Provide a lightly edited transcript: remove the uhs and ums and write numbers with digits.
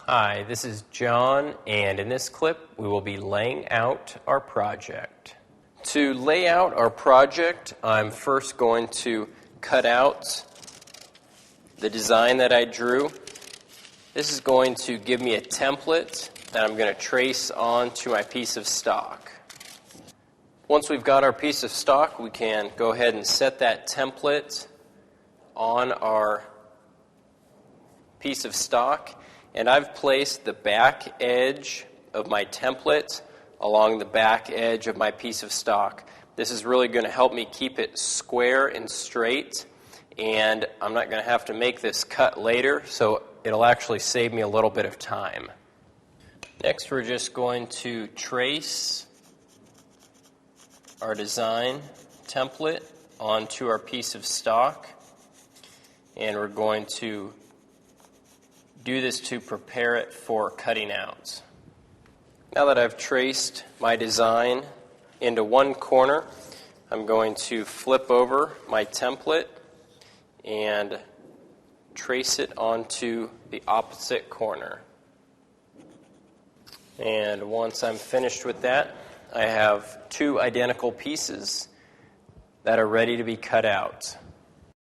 Hi, this is John, and in this clip we will be laying out our project. To lay out our project, I'm first going to cut out the design that I drew. This is going to give me a template that I'm going to trace onto my piece of stock. Once we've got our piece of stock, we can go ahead and set that template on our piece of stock. And I've placed the back edge of my template along the back edge of my piece of stock. This is really going to help me keep it square and straight, and I'm not going to have to make this cut later, so it'll actually save me a little bit of time. Next, we're just going to trace our design template onto our piece of stock, and we're going to do this to prepare it for cutting out. Now that I've traced my design into one corner, I'm going to flip over my template and trace it onto the opposite corner. And once I'm finished with that, I have two identical pieces that are ready to be cut out.